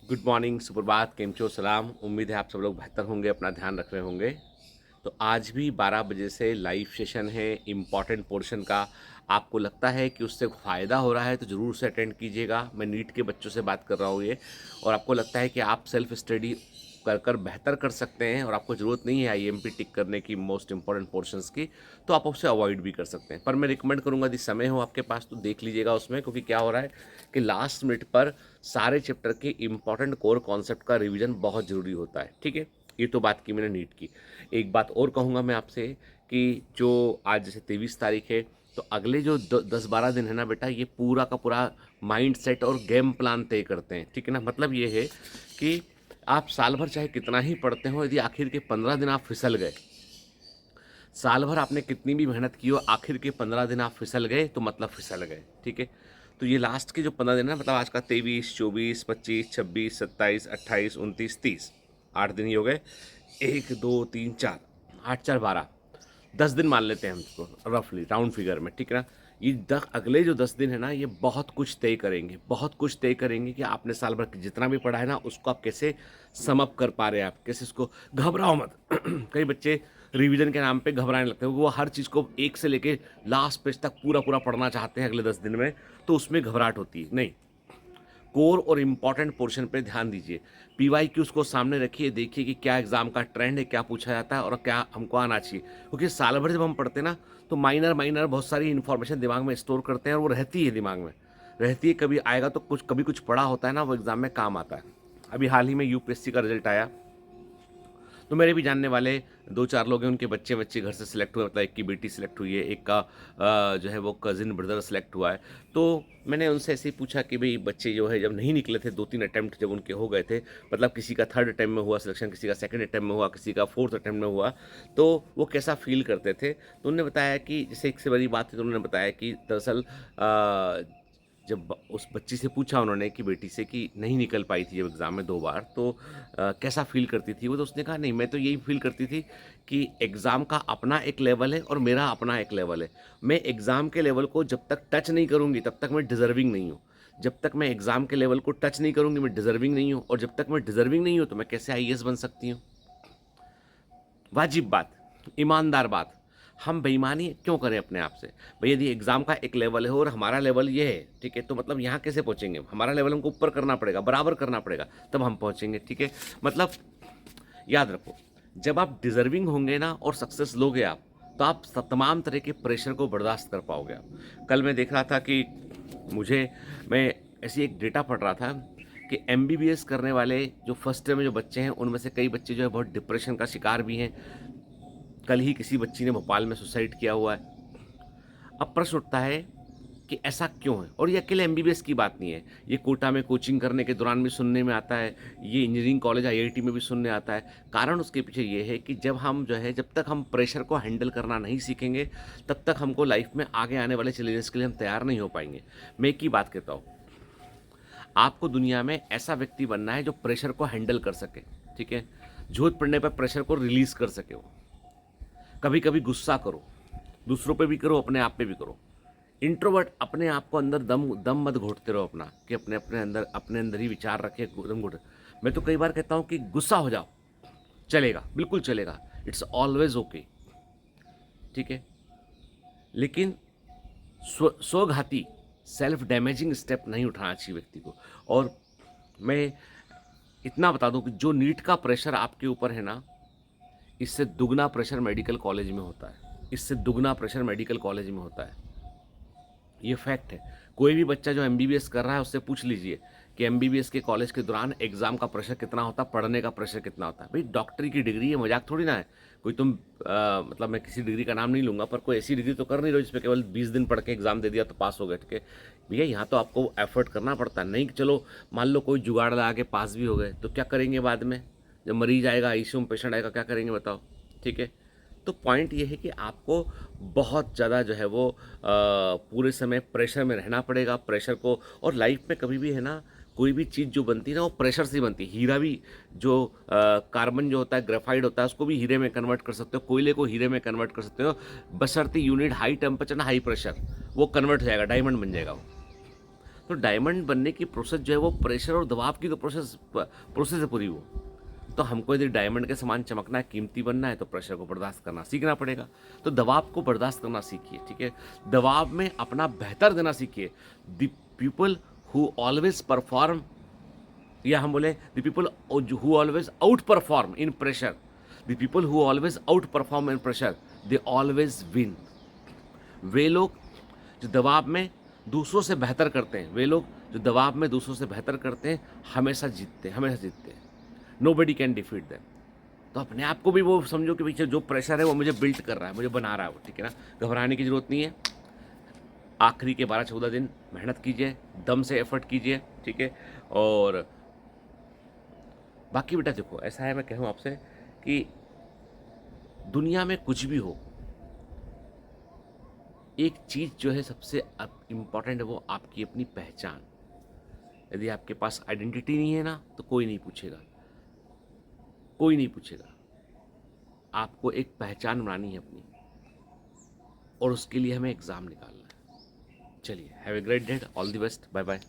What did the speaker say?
Good morning, सुप्रभात, केम छो, सलाम। उम्मीद है आप सब लोग बेहतर होंगे, अपना ध्यान रख रहे होंगे। तो आज भी 12 बजे से लाइव सेशन है इम्पॉर्टेंट पोर्शन का। आपको लगता है कि उससे फ़ायदा हो रहा है तो ज़रूर से अटेंड कीजिएगा। मैं नीट के बच्चों से बात कर रहा हूँ ये। और आपको लगता है कि आप सेल्फ स्टडी कर कर बेहतर कर सकते हैं और आपको ज़रूरत नहीं है आईएमपी टिक करने की मोस्ट इंपॉर्टेंट पोर्शंस की, तो आप उससे अवॉइड भी कर सकते हैं। पर मैं रिकमेंड करूँगा यदि समय हो आपके पास तो देख लीजिएगा उसमें, क्योंकि क्या हो रहा है कि लास्ट मिनट पर सारे चैप्टर के इंपॉर्टेंट कोर कॉन्सेप्ट का रिवीजन बहुत ज़रूरी होता है। ठीक है, ये तो बात की मैंने नीट की। एक बात और कहूँगा मैं आपसे कि जो आज जैसे 23 तारीख है, तो अगले जो 10-12 दिन है ना बेटा, ये पूरा का पूरा माइंड सेट और गेम प्लान तय करते हैं। ठीक है ना, मतलब ये है कि आप साल भर चाहे कितना ही पढ़ते हो, यदि आखिर के 15 दिन आप फिसल गए, साल भर आपने कितनी भी मेहनत की हो, आखिर के 15 दिन आप फिसल गए तो मतलब फिसल गए। ठीक है, तो ये लास्ट के जो 15 दिन है, मतलब आज का 23, 24, 25, 26, 27, 28, 29, 30, 8 दिन ही हो गए। 1, 2, 3, 4, 8, 4, 12, 10 दिन मान लेते हैं हम इसको रफली राउंड फिगर में। ठीक है ना, ये अगले जो 10 दिन है ना, ये बहुत कुछ तय करेंगे, बहुत कुछ तय करेंगे कि आपने साल भर जितना भी पढ़ा है ना, उसको आप कैसे समअप कर पा रहे हैं, आप कैसे इसको। घबराओ मत। कई बच्चे रिवीजन के नाम पे घबराने लगते हैं, वो हर चीज़ को एक से लेके लास्ट पेज तक पूरा पूरा पढ़ना चाहते हैं अगले 10 दिन में, तो उसमें घबराहट होती है। नहीं, कोर और इम्पॉर्टेंट पोर्शन पे ध्यान दीजिए। पीवाई क्यूज़ को सामने रखिए, देखिए कि क्या एग्जाम का ट्रेंड है, क्या पूछा जाता है और क्या हमको आना चाहिए। क्योंकि साल भर जब हम पढ़ते हैं ना, तो माइनर माइनर बहुत सारी इन्फॉर्मेशन दिमाग में स्टोर करते हैं और वो रहती है दिमाग में, रहती है। कभी आएगा तो कुछ, कभी कुछ पढ़ा होता है ना, वो एग्जाम में काम आता है। अभी हाल ही में यूपीएससी का रिजल्ट आया, तो मेरे भी जानने वाले 2-4 लोग हैं, उनके बच्चे बच्चे घर से सिलेक्ट हुए। मतलब एक की बेटी सिलेक्ट हुई है, एक का जो है वो कज़िन ब्रदर सेलेक्ट हुआ है। तो मैंने उनसे ऐसे ही पूछा कि भाई बच्चे जो है जब नहीं निकले थे, 2-3 अटैम्प्ट जब उनके हो गए थे, मतलब किसी का थर्ड अटैम्प्ट में हुआ सिलेक्शन, किसी का सेकंड अटैम्प्ट में हुआ, किसी का फोर्थ अटैम्प्ट में हुआ, तो वो कैसा फील करते थे। तो उन्होंने बताया कि जैसे एक से बड़ी बात थी, तो उन्होंने बताया कि दरअसल जब उस बच्ची से पूछा उन्होंने कि बेटी से कि नहीं निकल पाई थी जब एग्ज़ाम में 2 बार, तो कैसा फ़ील करती थी वो। तो उसने कहा नहीं, मैं तो यही फ़ील करती थी कि एग्ज़ाम का अपना एक लेवल है और मेरा अपना एक लेवल है। मैं एग्ज़ाम के लेवल को जब तक टच नहीं करूँगी तब तक मैं डिज़र्विंग नहीं हूँ। जब तक मैं एग्ज़ाम के लेवल को टच नहीं करूँगी मैं डिज़र्विंग नहीं हूँ, और जब तक मैं डिज़र्विंग नहीं हूँ तो मैं कैसे आईएएस बन सकती हूँ। वाजिब बात, ईमानदार बात। हम बेईमानी क्यों करें अपने आप से? भई यदि एग्ज़ाम का एक लेवल है और हमारा लेवल ये है, ठीक है? तो मतलब यहाँ कैसे पहुँचेंगे? हमारा लेवल हमको ऊपर करना पड़ेगा, बराबर करना पड़ेगा, तब हम पहुँचेंगे, ठीक है? मतलब याद रखो, जब आप डिज़र्विंग होंगे ना और सक्सेस लोगे आप, तो आप तमाम तरह के प्रेशर को बर्दाश्त कर पाओगे आप। कल मैं देख रहा था कि मैं ऐसी एक डेटा पढ़ रहा था कि एमबीबीएस करने वाले जो फर्स्ट ईयर में जो बच्चे हैं, उनमें से कई बच्चे जो है बहुत डिप्रेशन का शिकार भी हैं। कल ही किसी बच्ची ने भोपाल में सुसाइड किया हुआ है। अब प्रश्न उठता है कि ऐसा क्यों है? और ये अकेले एमबीबीएस की बात नहीं है, ये कोटा में कोचिंग करने के दौरान भी सुनने में आता है, ये इंजीनियरिंग कॉलेज आईआईटी में भी सुनने आता है। कारण उसके पीछे ये है कि जब तक हम प्रेशर को हैंडल करना नहीं सीखेंगे, तब तक हमको लाइफ में आगे आने वाले चैलेंजेस के लिए हम तैयार नहीं हो पाएंगे। मैं एक ही बात कहता हूँ, आपको दुनिया में ऐसा व्यक्ति बनना है जो प्रेशर को हैंडल कर सके। ठीक है, जरूरत पड़ने पर प्रेशर को रिलीज कर सके वो। कभी कभी गुस्सा करो, दूसरों पे भी करो, अपने आप पे भी करो। इंट्रोवर्ट अपने आप को अंदर दम दम मत घोटते रहो अपना, कि अपने अंदर ही विचार रखे दम घोट। मैं तो कई बार कहता हूँ कि गुस्सा हो जाओ, चलेगा, बिल्कुल चलेगा, इट्स ऑलवेज ओके। ठीक है, लेकिन स्वघाती सेल्फ डैमेजिंग स्टेप नहीं उठाना चाहिए व्यक्ति को। और मैं इतना बता दूं कि जो नीट का प्रेशर आपके ऊपर है ना, इससे दुगना प्रेशर मेडिकल कॉलेज में होता है, इससे दुगना प्रेशर मेडिकल कॉलेज में होता है। ये फैक्ट है। कोई भी बच्चा जो एमबीबीएस कर रहा है उससे पूछ लीजिए कि एमबीबीएस के कॉलेज के दौरान एग्जाम का प्रेशर कितना होता है, पढ़ने का प्रेशर कितना होता है। भाई डॉक्टरी की डिग्री है, मजाक थोड़ी ना है। कोई तुम मतलब मैं किसी डिग्री का नाम नहीं लूंगा, पर कोई ऐसी डिग्री तो कर नहीं रहो जिसमें केवल 20 दिन पढ़ के एग्जाम दे दिया तो पास हो गए। ठीक है भैया, यहाँ तो आपको एफर्ट करना पड़ता है। नहीं चलो, मान लो कोई जुगाड़ लगा के पास भी हो गए, तो क्या करेंगे बाद में? जब मरीज आएगा, आईसीयू में पेशेंट आएगा, क्या करेंगे बताओ? ठीक है, तो पॉइंट ये है कि आपको बहुत ज़्यादा जो है वो पूरे समय प्रेशर में रहना पड़ेगा। प्रेशर को, और लाइफ में कभी भी है ना, कोई भी चीज़ जो बनती है ना वो प्रेशर से ही बनती है। हीरा भी जो कार्बन जो होता है, ग्रेफाइट होता है, उसको भी हीरे में कन्वर्ट कर सकते हो, कोयले को हीरे में कन्वर्ट कर सकते हो, बशर्ते यूनिट हाई टेम्परेचर ना हाई प्रेशर, वो कन्वर्ट हो जाएगा, डायमंड बन जाएगा वो। तो डायमंड बनने की प्रोसेस जो है वो प्रेशर और दबाव की तो प्रोसेस है पूरी वो। तो हमको यदि डायमंड के समान चमकना है, कीमती बनना है, तो प्रेशर को बर्दाश्त करना सीखना पड़ेगा। तो दबाव को बर्दाश्त करना सीखिए, ठीक है? दबाव में अपना बेहतर देना सीखिए। The people who always perform, या हम बोले the people who always outperform in pressure, the people who always outperform in pressure, they always win. वे लोग जो दबाव में दूसरों से बेहतर करते हैं, वे लोग जो दबाव में दूसरों से बेहतर करते हैं, हमेशा जीतते हैं, हमेशा जीतते हैं। Nobody can defeat them. तो अपने आप को भी वो समझो कि पीछे जो प्रेशर है वो मुझे बिल्ड कर रहा है, मुझे बना रहा है वो, ठीक है ना? घबराने की ज़रूरत नहीं है। आखिरी के 12-14 दिन मेहनत कीजिए, दम से एफर्ट कीजिए, ठीक है? और बाकी बेटा देखो, ऐसा है, मैं कहूँ आपसे कि दुनिया में कुछ भी हो, एक चीज़ जो है सबसे इम्पॉर्टेंट है, वो आपकी अपनी पहचान। यदि आपके पास आइडेंटिटी नहीं है ना, तो कोई नहीं पूछेगा, कोई नहीं पूछेगा। आपको एक पहचान बनानी है अपनी, और उसके लिए हमें एग्ज़ाम निकालना है। चलिए, have a great day, all the best, bye bye.